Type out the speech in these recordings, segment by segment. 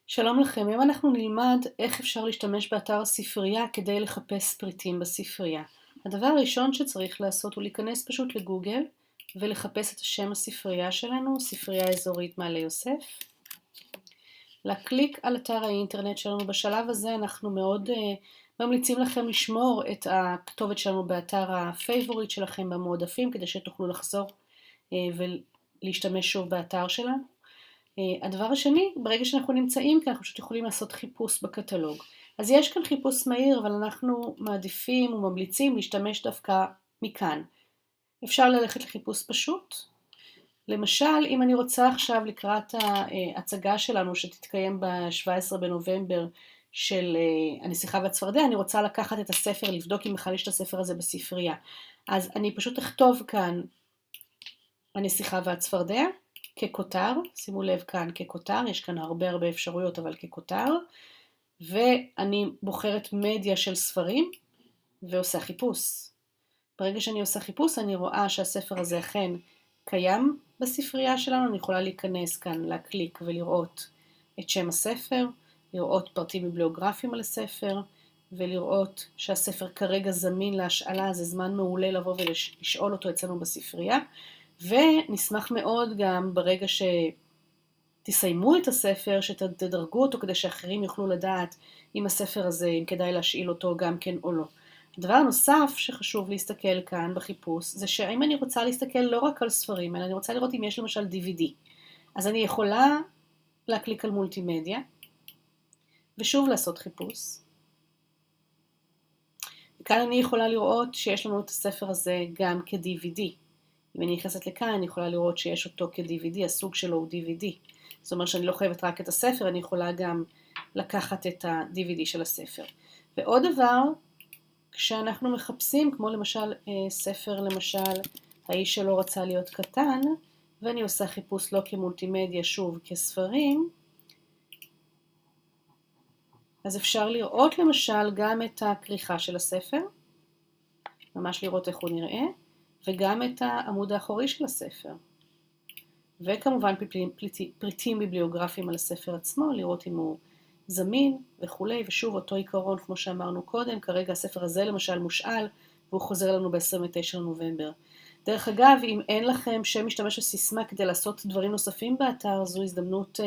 שלום לכם, היום אנחנו נלמד איך אפשר להשתמש באתר הספרייה כדי לחפש פריטים בספרייה. הדבר הראשון שצריך לעשות הוא להיכנס פשוט לגוגל ולחפש את השם הספרייה שלנו, ספרייה אזורית מעלה יוסף. להקליק על אתר האינטרנט שלנו. בשלב הזה אנחנו מאוד ממליצים לכם לשמור את הכתובת שלנו באתר הפייבוריט שלכם במועדפים, כדי שתוכלו לחזור ולהשתמש שוב באתר שלנו. הדבר השני, ברגע שאנחנו נמצאים כאן, אנחנו פשוט יכולים לעשות חיפוש בקטלוג. אז יש כאן חיפוש מהיר, אבל אנחנו מעדיפים וממליצים להשתמש דווקא מכאן. אפשר ללכת לחיפוש פשוט. למשל, אם אני רוצה עכשיו לקראת ההצגה שלנו שתתקיים ב-17 בנובמבר של הנסיכה והצפרדע, אני רוצה לקחת את הספר, לבדוק אם בכלל יש את הספר הזה בספרייה. אז אני פשוט אכתוב כאן הנסיכה והצפרדע ככותר, שימו לב כאן ככותר, יש כאן הרבה אפשרויות אבל ככותר, ואני בוחרת מדיה של ספרים ועושה חיפוש. ברגע שאני עושה חיפוש אני רואה שהספר הזה אכן קיים בספרייה שלנו, אני יכולה להיכנס כאן, להקליק ולראות את שם הספר, לראות פרטים ביבליוגרפיים על הספר, ולראות שהספר כרגע זמין להשאלה, זה זמן מעולה לבוא ולשאול אותו אצלנו בספרייה, ונשמח מאוד גם ברגע שתסיימו את הספר, שתדרגו אותו כדי שאחרים יוכלו לדעת אם הספר הזה, אם כדאי להשאיל אותו גם כן או לא. הדבר נוסף שחשוב להסתכל כאן בחיפוש, זה שאם אני רוצה להסתכל לא רק על ספרים, אלא אני רוצה לראות אם יש למשל DVD. אז אני יכולה להקליק על מולטימדיה, ושוב לעשות חיפוש. וכאן אני יכולה לראות שיש לנו את הספר הזה גם כ-DVD. אם אני נכנסת לכאן, אני יכולה לראות שיש אותו כ-DVD, הסוג שלו הוא DVD. זאת אומרת שאני לא חייבת רק את הספר, אני יכולה גם לקחת את ה-DVD של הספר. ועוד דבר, כשאנחנו מחפשים, כמו למשל ספר, למשל, האיש שלא רצה להיות קטן, ואני עושה חיפוש לא כמולטימדיה, שוב כספרים, אז אפשר לראות למשל גם את הכריכה של הספר, ממש לראות איך הוא נראה, וגם את העמוד האחורי של הספר. וכמובן פריטים ביבליוגרפיים על הספר עצמו, לראות אם הוא זמין וכו'. ושוב אותו עיקרון כמו שאמרנו קודם, כרגע הספר הזה למשל מושאל, והוא חוזר לנו ב-29 לנובמבר. דרך אגב, אם אין לכם שם משתמש הסיסמה כדי לעשות דברים נוספים באתר, זו הזדמנות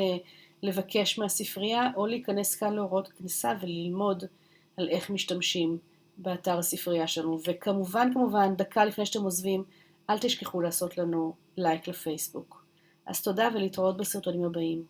לבקש מהספרייה, או להיכנס כאן להוראות כניסה וללמוד על איך משתמשים באתר הספרייה שלנו. וכמובן, דקה לפני שאתם עוזבים, אל תשכחו לעשות לנו לייק לפייסבוק. אז תודה ולהתראות בסרטונים הבאים.